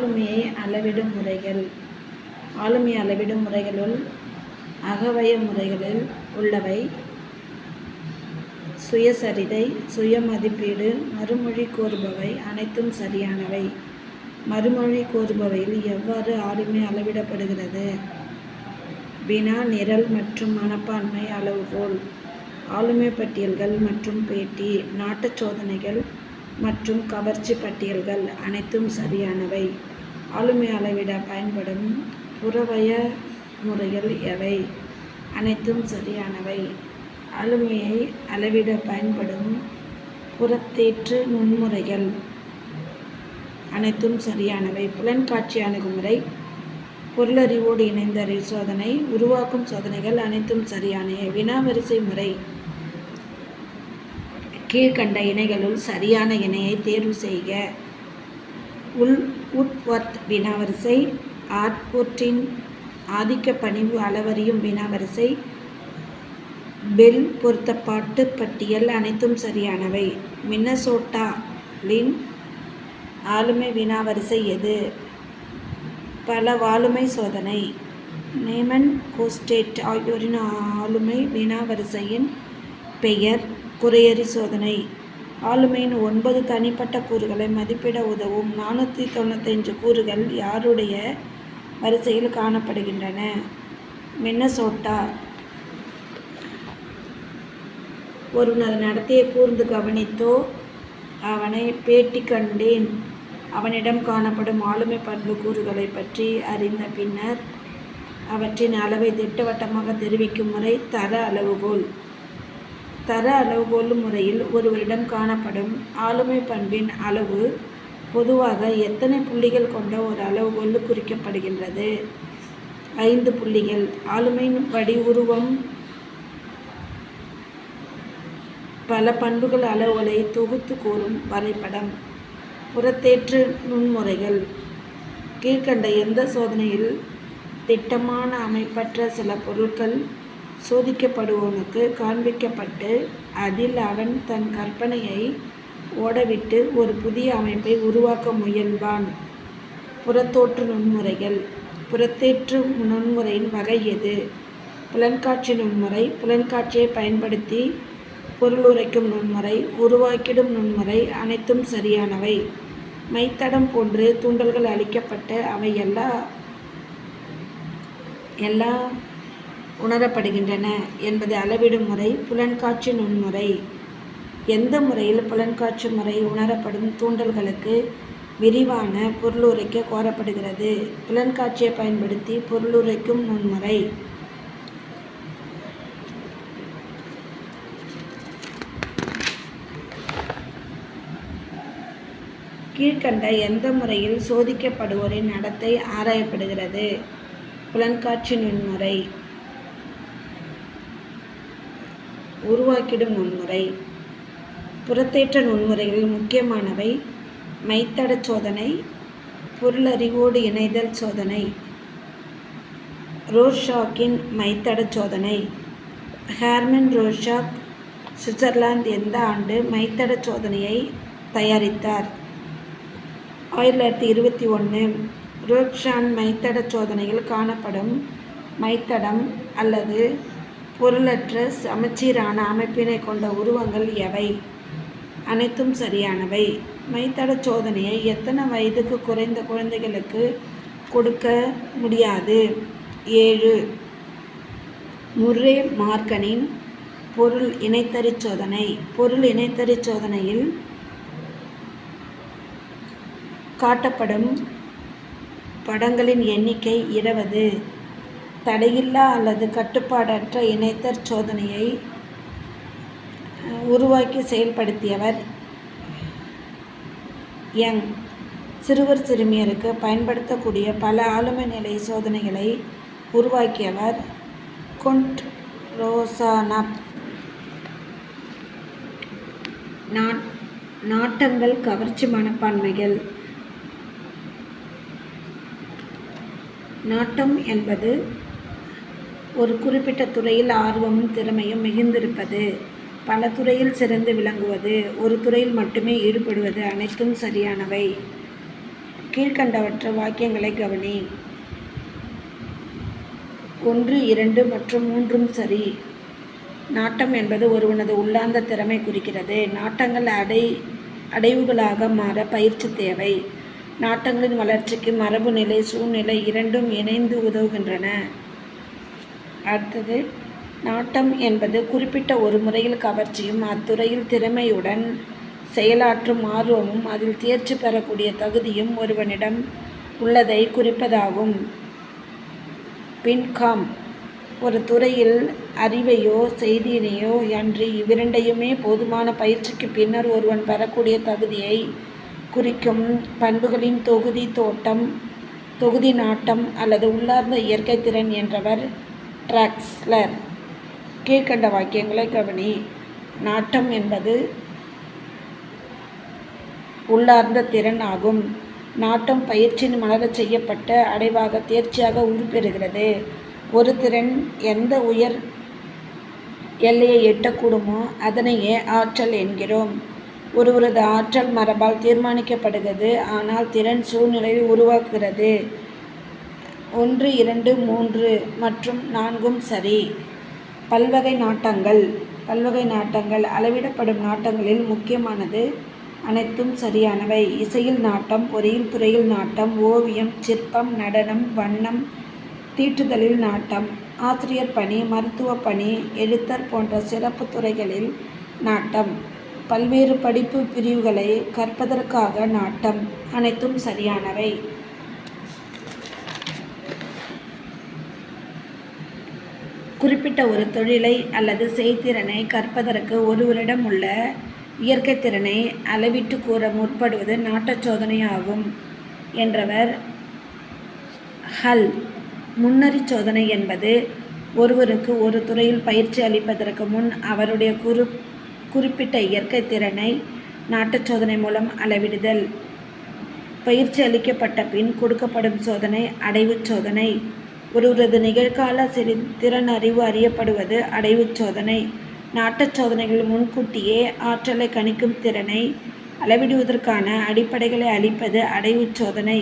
ஆளுமையை அளவிடும் முறைகள். ஆளுமை அளவிடும் முறைகளுள் அகவய முறைகளில் உள்ளவை சுயசரிதை, சுயமதிப்பீடு, மறுமொழி கூறுபவை அனைத்தும் சரியானவை. மறுமொழி கூறுபவையில் எவ்வாறு ஆளுமை அளவிடப்படுகிறது? வினா, நிரல் மற்றும் மனப்பான்மை அளவுகோல், ஆளுமை பட்டியல்கள் மற்றும் பேட்டி, நாட்டுச் சோதனைகள் மற்றும் கவர்ச்சி பட்டியல்கள் அனைத்தும் சரியானவை. ஆளுமை அளவிட பயன்படும் புறவய முறைகள் எவை? அனைத்தும் சரியானவை. ஆளுமையை அளவிட பயன்படும் புறத்தேற்று நுண்முறைகள் அனைத்தும் சரியானவை. புலன்காட்சி அணுகுமுறை, பொருளறிவோடு இணைந்த அறிவு சோதனை, உருவாக்கும் சோதனைகள் அனைத்தும் சரியானவை. வினாவரிசை முறை, கீழ்கண்ட இணைகளுள் சரியான இணையை தேர்வு செய்க. உட்வொர்த் வினாவரிசை, ஆட்புட்டின் ஆதிக்க பணிவு அளவறியும் வினாவரிசை, பெல் பொருத்தப்பாட்டு பட்டியல் அனைத்தும் சரியானவை. மின்னசோட்டா லின் ஆளுமை வினாவரிசை எது? பல வாளுமை சோதனை. நேமன் கோஸ்டேட் ஆகியோரின் ஆளுமை வினாவரிசையின் பெயர் குறையறி சோதனை. ஆளுமையின் 9 தனிப்பட்ட கூறுகளை மதிப்பிட உதவும் 495 கூறுகள் யாருடைய வரிசையில் காணப்படுகின்றன? மின்னசோட்டா. ஒருவன் நடத்தையை கூர்ந்து கவனித்தோ அவனை பேட்டி கண்டேன் அவனிடம் காணப்படும் ஆளுமை பண்பு கூறுகளை பற்றி அறிந்த பின்னர் அவற்றின் அளவை திட்டவட்டமாக தெரிவிக்கும் முறை தர அளவுகோல். தர அளவுகோல் முறையில் ஒருவரிடம் காணப்படும் ஆளுமை பண்பின் அளவு பொதுவாக எத்தனை புள்ளிகள் கொண்ட ஒரு அளவுகோல் குறிக்கப்படுகின்றது? 5 புள்ளிகள். ஆளுமையின் வடிவுருவம் பல பண்புகள் அளவுகளை தொகுத்து கூறும் வரைபடம். புறத்தேற்று நுண்முறைகள், கீழ்கண்ட எந்த சோதனையில் திட்டமான அமைப்பற்ற சில பொருட்கள் சோதிக்கப்படுவோனுக்கு காண்பிக்கப்பட்டு அதில் அவன் தன் கற்பனையை ஓடவிட்டு ஒரு புதிய அமைப்பை உருவாக்க முயல்வான்? புறத்தோற்று நுண்முறைகள். புறத்தேற்று நுண்முறையின் வகை எது? புலன்காட்சி நுண்முறை, புலன்காட்சியை பயன்படுத்தி பொருளுரைக்கும் நுண்முறை, உருவாக்கிடும் நுண்முறை அனைத்தும் சரியானவை. மைத்தடம் போன்று தூண்டல்கள் அளிக்கப்பட்டு அவை எல்லா உணரப்படுகின்றன என்பதை அளவிடும் முறை புலன்காட்சி நுண்முறை. எந்த முறையில் புலன்காட்சி முறை உணரப்படும் தூண்டல்களுக்கு விரிவான பொருளுரைக்க கோரப்படுகிறது? புலன்காட்சியை பயன்படுத்தி பொருளுரைக்கும் நுண்முறை. கீழ்கண்ட எந்த முறையில் சோதிக்கப்படுவோரின் நடத்தை ஆராயப்படுகிறது? புலன்காட்சி நுண்முறை. உருவாக்கிடும் நுண்முறை. புறத்தேற்ற நுண்முறைகளில் முக்கியமானவை மைத்தட சோதனை, பொருளறிவோடு இணைதல் சோதனை, ரோர்ஷாக்கின் மைத்தட சோதனை. ஹெர்மன் ரோர்ஷாக் சுவிட்சர்லாந்து எந்த ஆண்டு மைத்தட சோதனையை தயாரித்தார்? 1921. ரோர்ஷாக் மைத்தட சோதனையில் காணப்படும் மைத்தடம் அல்லது பொருளற்ற சமச்சீரான அமைப்பினை கொண்ட உருவங்கள் எவை? அனைத்தும் சரியானவை. மைத்தட சோதனையை எத்தனை வயதுக்கு குறைந்த குழந்தைகளுக்கு கொடுக்க முடியாது? 7. முர்ரே மார்கனின் பொருள் இணைத்தறி சோதனை. பொருள் இணைத்தறி சோதனையில் காட்டப்படும் படங்களின் எண்ணிக்கை 20. தடையில்லா அல்லது கட்டுப்பாடற்ற இணைத்தற் சோதனையை உருவாக்கி செயல்படுத்தியவர் யங். சிறுவர் சிறுமியருக்கு பயன்படுத்தக்கூடிய பல ஆளுமை நிலை சோதனைகளை உருவாக்கியவர் கொண்ட் ரோசானப். நாட்டங்கள், கவர்ச்சி மனப்பான்மைகள். நாட்டம் என்பது ஒரு குறிப்பிட்ட துறையில் ஆர்வமும் திறமையும் மிகுந்திருப்பது, பல துறையில் சிறந்து விளங்குவது, ஒரு துறையில் மட்டுமே ஈடுபடுவது அனைத்தும் சரியானவை. கீழ்கண்டவற்ற வாக்கியங்களை கவனி. 1, 2 மற்றும் 3 சரி. நாட்டம் என்பது ஒருவனது உள்ளார்ந்த திறமை குறிக்கிறது. நாட்டங்கள் அடைவுகளாக மாற பயிற்சி தேவை. நாட்டங்களின் வளர்ச்சிக்கு மரபு நிலை, சூழ்நிலை இரண்டும் இணைந்து உதவுகின்றன. அடுத்தது, நாட்டம் என்பது குறிப்பிட்ட ஒரு முறையில் கவர்ச்சியும் அத்துறையில் திறமையுடன் செயலாற்றும் ஆர்வமும் அதில் தேர்ச்சி பெறக்கூடிய தகுதியும் ஒருவனிடம் உள்ளதை குறிப்பதாகும். பின்காம் ஒரு துறையில் அறிவையோ செய்தியினையோ அன்றி இவ்விரண்டையுமே போதுமான பயிற்சிக்கு பின்னர் ஒருவன் பெறக்கூடிய தகுதியை குறிக்கும் பண்புகளின் தொகுதி நாட்டம் அல்லது உள்ளார்ந்த இயற்கை திறன் என்றவர் ட்ராக்ஸ்லர். கீழ்கண்ட வாக்கியங்களை கவனி. நாட்டம் என்பது உள்ளார்ந்த திறன் ஆகும். நாட்டம் பயிற்சியின் மலரச் செய்யப்பட்ட அடைவாக தேர்ச்சியாக உருப்பெறுகிறது. ஒரு திறன் எந்த உயர் எல்லையை எட்டக்கூடுமோ அதனையே ஆற்றல் என்கிறோம். ஒருவரது ஆற்றல் மரபால் தீர்மானிக்கப்படுகிறது, ஆனால் திறன் சூழ்நிலையை உருவாக்குகிறது. 1, 2, 3 மற்றும் 4 சரி. பல்வகை நாட்டங்கள் அளவிடப்படும் நாட்டங்களில் முக்கியமானது. அனைத்தும் சரியானவை. இசையில் நாட்டம், பொறியியல் துறையில் நாட்டம், ஓவியம், சிற்பம், நடனம், வண்ணம் தீட்டுதலில் நாட்டம், ஆசிரியர் பணி, மருத்துவ பணி, எழுத்தர் போன்ற சிறப்பு துறைகளில் நாட்டம், பல்வேறு படிப்பு பிரிவுகளை கற்பதற்காக நாட்டம். அனைத்தும் சரியானவை. குறிப்பிட்ட ஒரு தொழிலை அல்லது செய்திறனை கற்பதற்கு ஒருவரிடம் உள்ள இயற்கை திறனை அளவிட்டு கூற முற்படுவது நாட்டச் சோதனையாகும் என்றவர் ஹல். முன்னறி சோதனை என்பது ஒருவருக்கு ஒரு துறையில் பயிற்சி அளிப்பதற்கு முன் அவருடைய குறிப்பிட்ட இயற்கை திறனை நாட்டச் சோதனை மூலம் அளவிடுதல். பயிற்சி அளிக்கப்பட்ட பின் கொடுக்கப்படும் சோதனை அடைவுச் சோதனை. ஒருவரது நிகழ்கால திறன் அறிவு அறியப்படுவது அடைவுச் சோதனை. நாட்டச் சோதனைகள் முன்கூட்டியே ஆற்றலை கணிக்கும் திறனை அளவிடுவதற்கான அடிப்படைகளை அளிப்பது அடைவுச் சோதனை.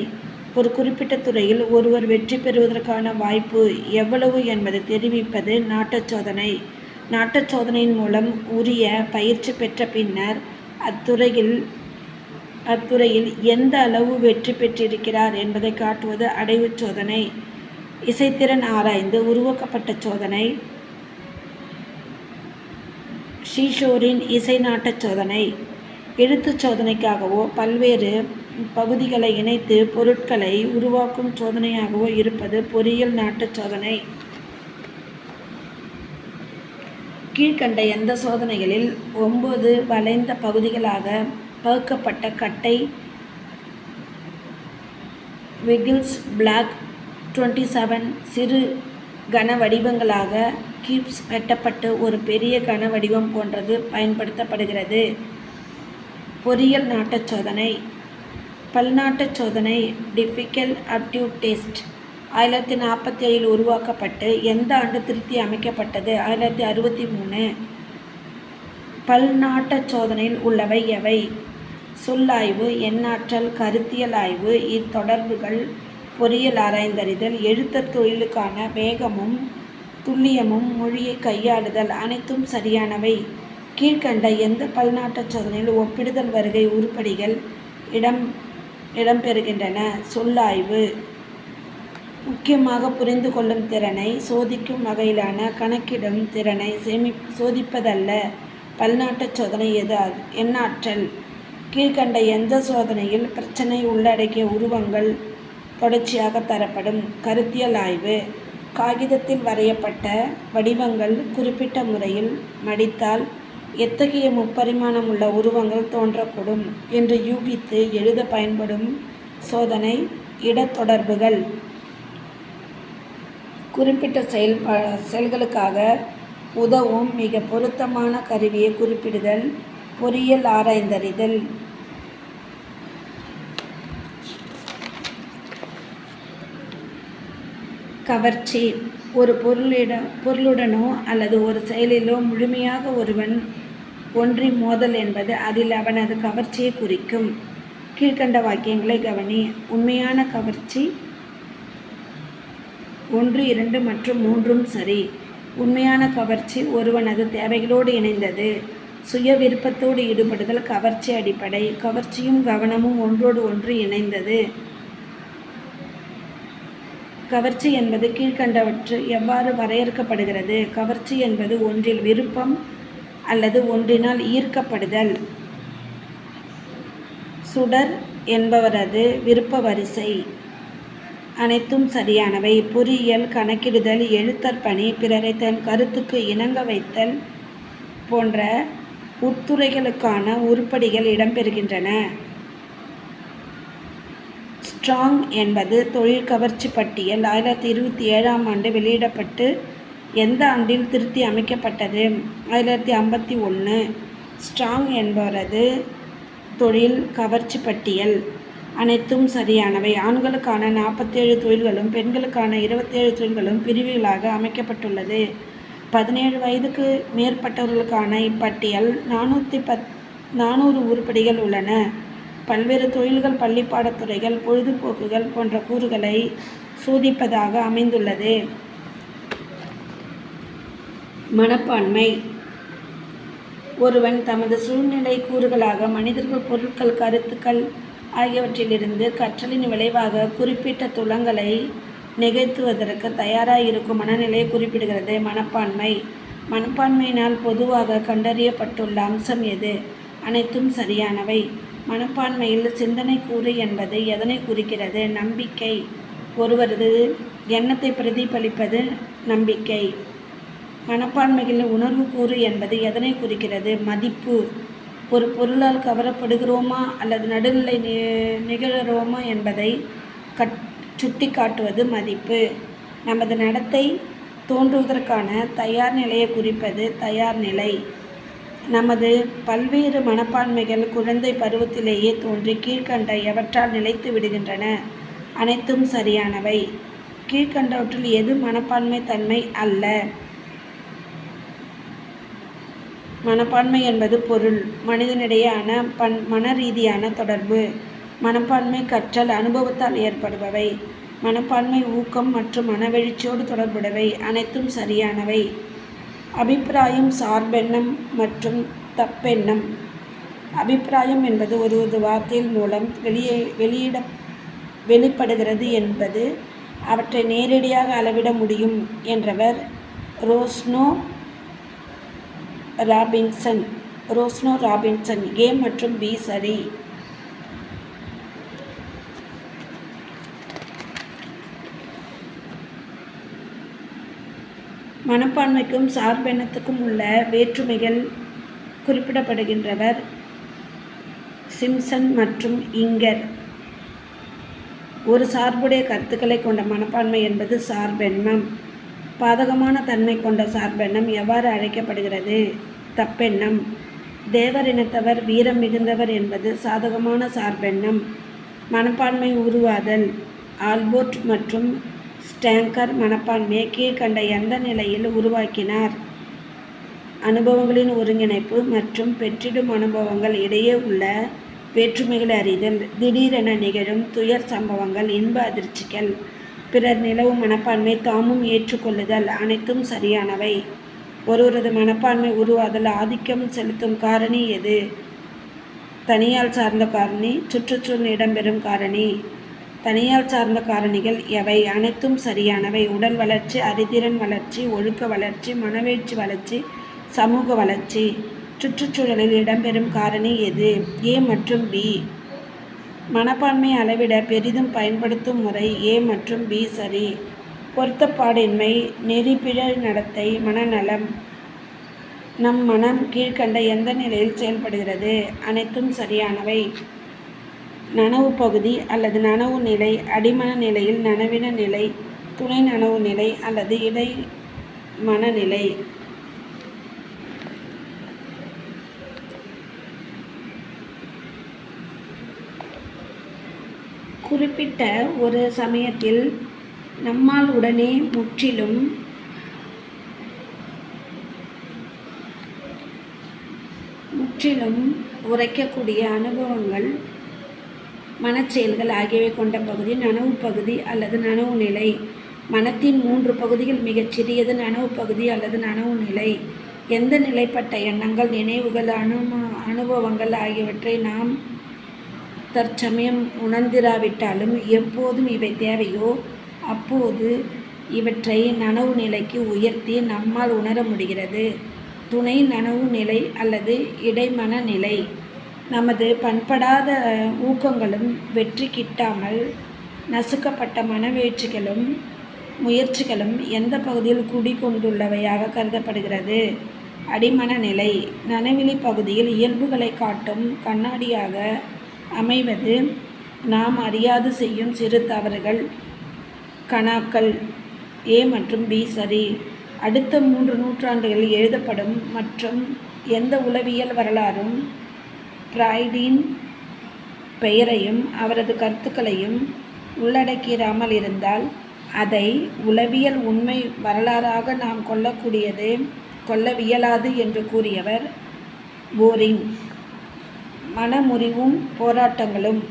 ஒரு குறிப்பிட்ட துறையில் ஒருவர் வெற்றி பெறுவதற்கான வாய்ப்பு எவ்வளவு என்பதை தெரிவிப்பது நாட்டச் சோதனை. நாட்டச் சோதனையின் மூலம் உரிய பயிற்சி பெற்ற பின்னர் அத்துறையில் எந்த அளவு வெற்றி பெற்றிருக்கிறார் என்பதை காட்டுவது அடைவுச் சோதனை. இசைத்திறன் ஆராய்ந்து உருவாக்கப்பட்ட சோதனை ஷீஷோரின் இசை நாட்டச் சோதனை. எழுத்துச் சோதனைக்காகவோ பல்வேறு பகுதிகளை இணைத்து பொருட்களை உருவாக்கும் சோதனையாகவோ இருப்பது பொறியியல் நாட்டச் சோதனை. கீழ்கண்ட எந்த சோதனைகளில் 9 வளைந்த பகுதிகளாக பகுக்கப்பட்ட கட்டை விகில்ஸ் பிளாக் 27 சிறு கன வடிவங்களாக கியூப்ஸ் வெட்டப்பட்டு ஒரு பெரிய கன வடிவம் போன்றது பயன்படுத்தப்படுகிறது? பொறியியல் நாட்டச் சோதனை. பல்நாட்டச் சோதனை டிஃபிகல் ஆப்டியூட் டெஸ்ட் 1947 உருவாக்கப்பட்டு எந்த ஆண்டு திருத்தி அமைக்கப்பட்டது? 1963. பல்நாட்டச் சோதனையில் உள்ளவை எவை? சொல்லாய்வு, எண்ணாற்றல், கருத்தியல் ஆய்வு, இத்தொடர்புகள், பொறியியல் ஆராய்ந்தறிதல், எழுத்தர் தொழிலுக்கான வேகமும் துல்லியமும், மொழியை கையாளுதல். அனைத்தும் சரியானவை. கீழ்கண்ட எந்த பல்நாட்டச் சோதனையில் ஒப்பிடுதல் வருகை உருப்படிகள் இடம்பெறுகின்றன? சொல்லாய்வு. முக்கியமாக புரிந்து கொள்ளும் திறனை சோதிக்கும் வகையிலான கணக்கிடும் திறனை சோதிப்பதல்ல. பல்நாட்டச் சோதனை எது? எண்ணாற்றல். கீழ்கண்ட எந்த சோதனையில் பிரச்சனை உள்ளடக்கிய உருவங்கள் தொடர்ச்சியாக தரப்படும்? கருத்தியல் ஆய்வு. காகிதத்தில் வரையப்பட்ட வடிவங்கள் குறிப்பிட்ட முறையில் மடித்தால் எத்தகைய முப்பரிமாணம் உள்ள உருவங்கள் தோன்றக்கூடும் என்று யூகித்து எழுத பயன்படும் சோதனை இடத்தொடர்புகள். குறிப்பிட்ட செயல்களுக்காக உதவும் மிக பொருத்தமான கருவியை குறிப்பிடுதல். பொறியியல் ஆராய்ந்தறிதல். கவர்ச்சி. ஒரு பொருளுடனோ அல்லது ஒரு செயலிலோ முழுமையாக ஒருவன் ஒன்றி மோதல் என்பது அதில் அவனது கவர்ச்சியை குறிக்கும். கீழ்கண்ட வாக்கியங்களை கவனி. உண்மையான கவர்ச்சி 1, 2 மற்றும் 3 சரி. உண்மையான கவர்ச்சி ஒருவனது தேவைகளோடு இணைந்தது. சுய விருப்பத்தோடு ஈடுபடுதல் கவர்ச்சி அடிப்படை. கவர்ச்சியும் கவனமும் ஒன்றோடு ஒன்று இணைந்தது. கவர்ச்சி என்பது கீழ்கண்டவற்று எவ்வாறு வரையறுக்கப்படுகிறது? கவர்ச்சி என்பது ஒன்றில் விருப்பம் அல்லது ஒன்றினால் ஈர்க்கப்படுதல். சுடர் என்பவரது விருப்ப வரிசை. அனைத்தும் சரியானவை. பொறியியல், கணக்கிடுதல், எழுத்தற்பணி, பிறரை தன் கருத்துக்கு இணங்க வைத்தல் போன்ற உட்துறைகளுக்கான உருப்படிகள் இடம்பெறுகின்றன. ஸ்ட்ராங் என்பது தொழில் கவர்ச்சி பட்டியல் 1927ஆம் ஆண்டு வெளியிடப்பட்டு எந்த ஆண்டில் திருத்தி அமைக்கப்பட்டது? 1951. ஸ்ட்ராங் என்பவரது தொழில் கவர்ச்சி பட்டியல். அனைத்தும் சரியானவை. ஆண்களுக்கான 47 தொழில்களும் பெண்களுக்கான 27 தொழில்களும் பிரிவுகளாக அமைக்கப்பட்டுள்ளது. 17 வயதுக்கு மேற்பட்டவர்களுக்கான இப்பட்டியல் 400 உருப்படிகள் உள்ளன. பல்வேறு தொழில்கள், பள்ளிப்பாடத்துறைகள், பொழுதுபோக்குகள் போன்ற கூறுகளை சோதிப்பதாக அமைந்துள்ளது. மனப்பான்மை. ஒருவன் தமது சூழ்நிலை கூறுகளாக மனிதர்கள், பொருட்கள், கருத்துக்கள் ஆகியவற்றிலிருந்து கற்றலின் விளைவாக குறிப்பிட்ட துலங்களை நிகழ்த்துவதற்கு தயாராயிருக்கும் மனநிலையை குறிப்பிடுகிறது. மனப்பான்மை. மனப்பான்மையினால் பொதுவாக கண்டறியப்பட்டுள்ள அம்சம் எது? அனைத்தும் சரியானவை. மனப்பான்மையில் சிந்தனை கூறு என்பது எதனை குறிக்கிறது? நம்பிக்கை. ஒருவரது எண்ணத்தை பிரதிபலிப்பது நம்பிக்கை. மனப்பான்மையில் உணர்வு கூறு என்பது எதனை குறிக்கிறது? மதிப்பு. ஒரு பொருளால் கவரப்படுகிறோமா அல்லது நடுநிலை நிகழ்கிறோமா என்பதை சுட்டி காட்டுவது மதிப்பு. நமது நடத்தை தோன்றுவதற்கான தயார் நிலையை குறிப்பது தயார் நிலை. நமது பல்வேறு மனப்பான்மைகள் குழந்தை பருவத்திலேயே தோன்றி கீழ்கண்ட எவற்றால் நிலைத்து விடுகின்றன? அனைத்தும் சரியானவை. கீழ்கண்டவற்றில் எது மனப்பான்மை தன்மை அல்ல? மனப்பான்மை என்பது பொருள், மனிதனிடையேயான மனரீதியான தொடர்பு. மனப்பான்மை கற்றல் அனுபவத்தால் ஏற்படுபவை. மனப்பான்மை ஊக்கம் மற்றும் மனவெழுச்சியோடு தொடர்புடையவை. அனைத்தும் சரியானவை. அபிப்பிராயம், சார்பெண்ணம் மற்றும் தப்பெண்ணம். அபிப்பிராயம் என்பது ஒரு வார்த்தையின் மூலம் வெளிப்படுகிறது என்பது அவற்றை நேரடியாக அளவிட முடியும் என்றவர் ரோஸ்னோ ராபின்சன். ஏ மற்றும் பி சரி. மனப்பான்மைக்கும் சார்பெண்ணத்துக்கும் உள்ள வேற்றுமைகள் குறிப்பிடப்படுகின்றவர் சிம்சன் மற்றும் இங்கர். ஒரு சார்புடைய கருத்துக்களை கொண்ட மனப்பான்மை என்பது சார்பெண்ணம். பாதகமான தன்மை கொண்ட சார்பெண்ணம் எவ்வாறு அழைக்கப்படுகிறது? தப்பெண்ணம். தேவர் இனத்தவர், வீரம் மிகுந்தவர் என்பது சாதகமான சார்பெண்ணம். மனப்பான்மை உருவாதல். ஆல்போர்ட் மற்றும் ஸ்டேங்கர் மனப்பான்மையை கீழ்கண்ட எந்த நிலையில் உருவாக்கினார்? அனுபவங்களின் ஒருங்கிணைப்பு மற்றும் பெற்றிடும் அனுபவங்கள் இடையே உள்ள வேற்றுமைகளை அறிதல். திடீரென நிகழும் துயர் சம்பவங்கள், இன்ப அதிர்ச்சிகள், பிறர் நிலவும் மனப்பான்மை தாமும் ஏற்றுக்கொள்ளுதல். அனைத்தும் சரியானவை. ஒருவரது மனப்பான்மை உருவாதல் ஆதிக்கம் செலுத்தும் காரணி எது? தனியால் சார்ந்த காரணி, சுற்றுச்சூழல் இடம்பெறும் காரணி. தனியால் சார்ந்த காரணிகள் எவை? அனைத்தும் சரியானவை. உடல் வளர்ச்சி, அறிதிறன் வளர்ச்சி, ஒழுக்க வளர்ச்சி, மனவெழுச்சி வளர்ச்சி, சமூக வளர்ச்சி. சுற்றுச்சூழலில் இடம்பெறும் காரணி எது? ஏ மற்றும் பி. மனப்பான்மை அளவிட பெரிதும் பயன்படுத்தும் முறை ஏ மற்றும் பி சரி. பொருத்தப்பாடின்மை, நெறிப்பிழை நடத்தை, மனநலம். நம் மனம் கீழ்கண்ட எந்த நிலையில் செயல்படுகிறது? அனைத்தும் சரியானவை. நனவு பகுதி அல்லது நனவு நிலை, அடிமன நிலையில் நனவின நிலை, துணை நனவு நிலை அல்லது இடை மனநிலை. குறிப்பிட்ட ஒரு சமயத்தில் நம்மால் உடனே முற்றிலும் உரைக்கக்கூடிய அனுபவங்கள் மனச்செயல்கள் ஆகியவை கொண்ட பகுதி நனவு பகுதி அல்லது நனவு நிலை. மனத்தின் 3 பகுதிகள் மிகச் சிறியது நனவு பகுதி அல்லது நனவு நிலை. எந்த நிலைப்பட்ட எண்ணங்கள், நினைவுகள், அனுபவங்கள் ஆகியவற்றை நாம் தற்சமயம் உணர்ந்திராவிட்டாலும் எப்போதும் இவை தேவையோ அப்போது இவற்றை நனவு நிலைக்கு உயர்த்தி நம்மால் உணர முடிகிறது. துணை நனவு நிலை அல்லது இடைமன நிலை. நமது பண்படாத ஊக்கங்களும் வெற்றி கிட்டாமல் நசுக்கப்பட்ட மனவேட்சிகளும் முயற்சிகளும் எந்த பகுதியில் குடிகொண்டுள்ளவையாக கருதப்படுகிறது? அடிமன நிலை. நனவிலி பகுதியில் இயல்புகளை காட்டும் கண்ணாடியாக அமைவது நாம் அறியாது செய்யும் சிறு தவறுகள். கணாக்கள் A மற்றும் B சரி. அடுத்த 3 நூற்றாண்டுகளில் எழுதப்படும் மற்றும் எந்த உளவியல் வரலாறும் ஃப்ராய்டின் பெயரையும் அவரது கருத்துக்களையும் உள்ளடக்கிராமல் இருந்தால் அதை உளவியல் உண்மை வரலாறாக நாம் கொள்ளவியலாது என்று கூறியவர் போரிங். மனமுறிவும் போராட்டங்களும்.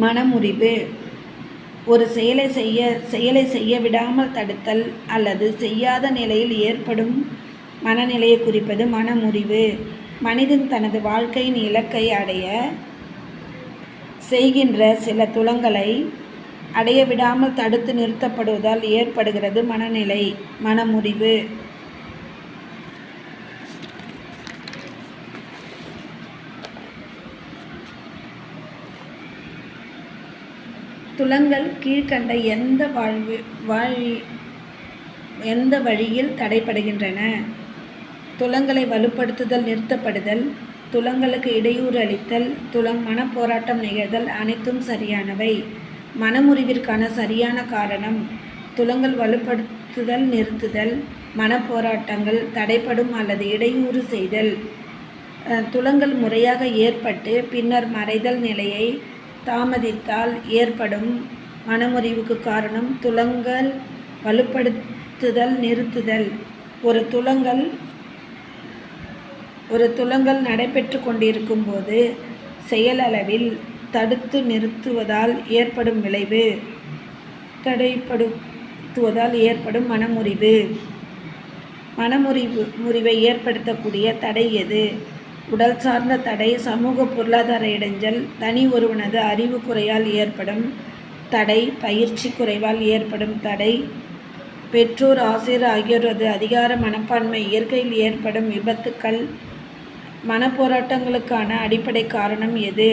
மனமுறிவு ஒரு செயலை செய்ய விடாமல் தடுத்தல் அல்லது செய்யாத நிலையில் ஏற்படும் மனநிலையை குறிப்பது மனமுறிவு. மனிதன் தனது வாழ்க்கையின் இலக்கை அடைய செய்கின்ற சில துலங்களை அடைய விடாமல் தடுத்து நிறுத்தப்படுவதால் ஏற்படுகிறது மனநிலை மனமுறிவு. துலங்கள் கீழ்கண்ட எந்த வழியில் தடைப்படுகின்றன? துலங்களை வலுப்படுத்துதல், நிறுத்தப்படுதல், துலங்களுக்கு இடையூறு அளித்தல், மனப்போராட்டம் நிகழ்தல் அனைத்தும் சரியானவை. மனமுறிவிற்கான சரியான காரணம் துலங்கள் வலுப்படுத்துதல், நிறுத்துதல், மனப்போராட்டங்கள் தடைப்படும் அல்லது இடையூறு செய்தல். துலங்கள் முறையாக ஏற்பட்டு பின்னர் மறைதல் நிலையை தாமதித்தால் ஏற்படும் மனமுறிவுக்கு காரணம் துலங்கள் வலுப்படுத்துதல், நிறுத்துதல். ஒரு துலங்கள் நடைபெற்று கொண்டிருக்கும் போது செயலளவில் தடுத்து நிறுத்துவதால் ஏற்படும் விளைவு தடைப்படுத்துவதால் ஏற்படும் மனமுறிவு. முறிவை ஏற்படுத்தக்கூடிய தடை எது? உடல் சார்ந்த தடை, சமூக பொருளாதார இடைஞ்சல், தனி ஒருவனது அறிவு குறையால் ஏற்படும் தடை, பயிற்சி குறைவால் ஏற்படும் தடை, பெற்றோர், ஆசிரியர் ஆகியோரது அதிகார மனப்பான்மை, இயற்கையில் ஏற்படும் விபத்துக்கள். மனப்போராட்டங்களுக்கான அடிப்படை காரணம் எது?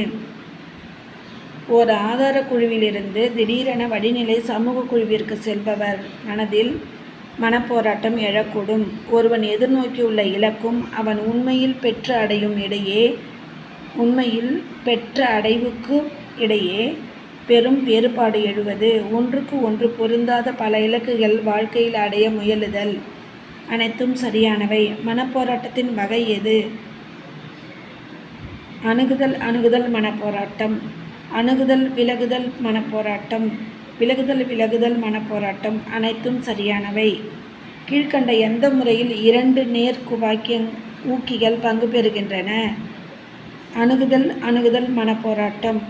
ஓர் ஆதார குழுவிலிருந்து திடீரென வடிநிலை சமூக குழுவிற்கு செல்பவர் மனதில் மனப்போராட்டம் எழக்கூடும். ஒருவன் எதிர்நோக்கியுள்ள இலக்கும் அவன் உண்மையில் பெற்ற அடைவுக்கு இடையே பெரும் வேறுபாடு எழுவது. ஒன்றுக்கு ஒன்று பொருந்தாத பல இலக்குகள் வாழ்க்கையில் அடைய முயலுதல் அனைத்தும் சரியானவை. மனப்போராட்டத்தின் வகை எது? அணுகுதல் மனப்போராட்டம், விலகுதல் மனப்போராட்டம், விலகுதல் மனப்போராட்டம் அனைத்தும் சரியானவை. கீழ்கண்ட எந்த முறையில் 2 நேர்குவாக்கிய ஊக்கிகள் பங்கு பெறுகின்றன? அணுகுதல் மனப்போராட்டம்.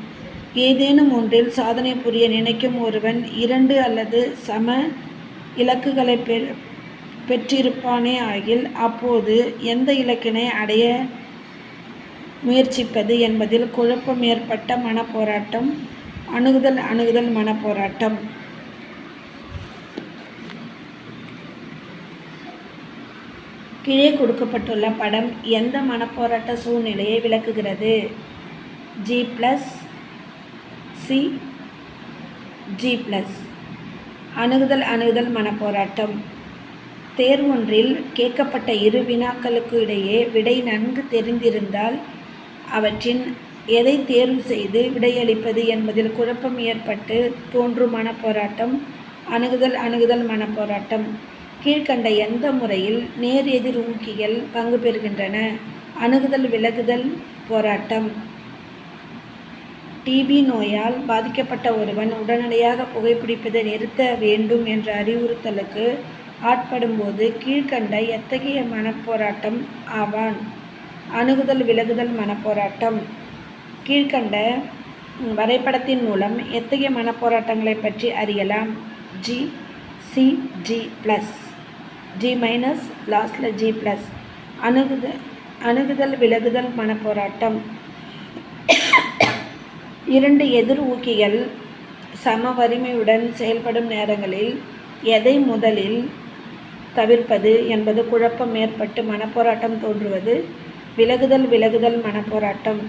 ஏதேனும் ஒன்றில் சாதனை புரிய நினைக்கும் ஒருவன் 2 அல்லது சம இலக்குகளை பெற்றிருப்பானே ஆகில் அப்போது எந்த இலக்கினை அடைய முயற்சிப்பது என்பதில் குழப்பம் ஏற்பட்ட மனப்போராட்டம் அணுகுதல் மனப்போராட்டம். கீழே கொடுக்கப்பட்டுள்ள படம் எந்த மனப்போராட்ட சூழ்நிலையை விளக்குகிறது? G+C G+. அணுகுதல் மனப்போராட்டம். தேர்வொன்றில் கேட்கப்பட்ட 2 வினாக்களுக்கு இடையே விடை நன்கு தெரிந்திருந்தால் அவற்றின் எதை தேர்வு செய்து விடையளிப்பது என்பதில் குழப்பம் ஏற்பட்டு தோன்றும் மனப்போராட்டம் அணுகுதல் மனப்போராட்டம். கீழ்கண்ட எந்த முறையில் நேர் எதிர் ஊக்கிகள் பங்கு பெறுகின்றன? விலகுதல் போராட்டம். டிபி நோயால் பாதிக்கப்பட்ட ஒருவன் உடனடியாக புகைப்பிடிப்பதை நிறுத்த வேண்டும் என்ற அறிவுறுத்தலுக்கு ஆட்படும்போது கீழ்கண்ட எத்தகைய மனப்போராட்டம் ஆவான்? விலகுதல் மனப்போராட்டம். கீழ்கண்ட வரைபடத்தின் மூலம் எத்தகைய மனப்போராட்டங்களை பற்றி அறியலாம்? G, C, G plus, G minus, லாஸ்டில் ஜி ப்ளஸ். அணுகுதல் விலகுதல் மனப்போராட்டம். இரண்டு எதிர் ஊக்கிகள் சம வலிமையுடன் செயல்படும் நேரங்களில் எதை முதலில் தவிர்ப்பது என்பது குழப்பம் ஏற்பட்டு மனப்போராட்டம் தோன்றுவது விலகுதல் மனப்போராட்டம்.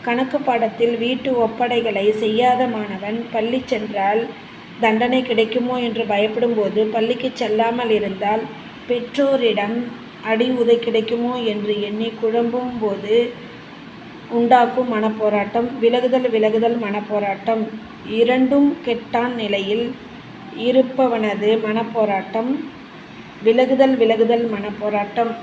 கணக்கு பாடத்தில் வீட்டு ஒப்படைகளை செய்யாத மாணவன் பள்ளி சென்றால் தண்டனை கிடைக்குமோ என்று பயப்படும்போது பள்ளிக்கு செல்லாமல் இருந்தால் பெற்றோரிடம் அடி உதை கிடைக்குமோ என்று எண்ணி குழம்பும் போது உண்டாக்கும் மனப்போராட்டம் விலகுதல் மனப்போராட்டம். இரண்டும் கெட்டான் நிலையில் இருப்பவனது மனப்போராட்டம் விலகுதல் மனப்போராட்டம்.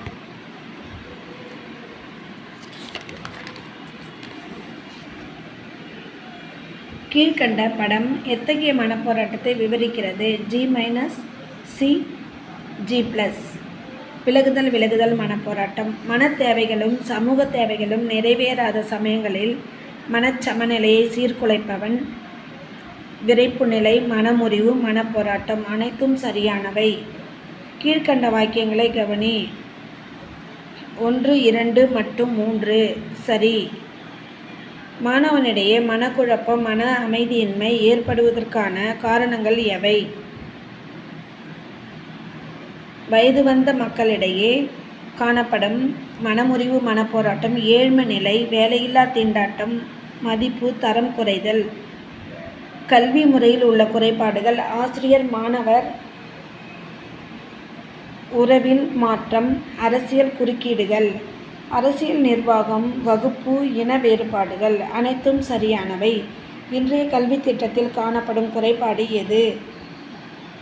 கீழ்கண்ட படம் எத்தகைய மனப்போராட்டத்தை விவரிக்கிறது? G minus, C, G plus. விலகுதல் மனப்போராட்டம். மனத்தேவைகளும் சமூக தேவைகளும் நிறைவேறாத சமயங்களில் மனச்சமநிலையை சீர்குலைப்பவன் விரைப்பு நிலை, மனமுறிவு, மனப்போராட்டம். அனைத்தும் சரியானவை. கீழ்கண்ட வாக்கியங்களை கவனி. 1, 2 மற்றும் 3 சரி. மாணவனிடையே மனக்குழப்பம், மன அமைதியின்மை ஏற்படுவதற்கான காரணங்கள் எவை? வயது வந்த மக்களிடையே காணப்படும் மனமுறிவு, மனப்போராட்டம், ஏழ்மை நிலை, வேலையில்லா திண்டாட்டம், மதிப்பு தரம் குறைதல், கல்வி முறையில் உள்ள குறைபாடுகள், ஆசிரியர் மாணவர் உறவில் மாற்றம், அரசியல் குறுக்கீடுகள், அரசியல் நிர்வாகம், வகுப்பு இன வேறுபாடுகள். அனைத்தும் சரியானவை. இன்றைய கல்வி திட்டத்தில் காணப்படும் குறைபாடு எது?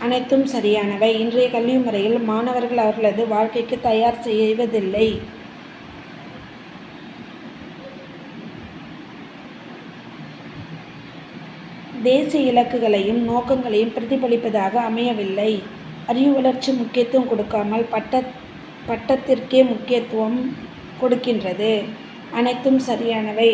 அனைத்தும் சரியானவை. இன்றைய கல்வி முறையில் மாணவர்கள் அவர்களது வாழ்க்கைக்கு தயார் செய்வதில்லை. தேசிய இலக்குகளையும் நோக்கங்களையும் பிரதிபலிப்பதாக அமையவில்லை. அறிவு வளர்ச்சி முக்கியத்துவம் கொடுக்காமல் பட்டத்திற்கே முக்கியத்துவம் கொடுக்கின்றது. அனைத்தும் சரியானவை.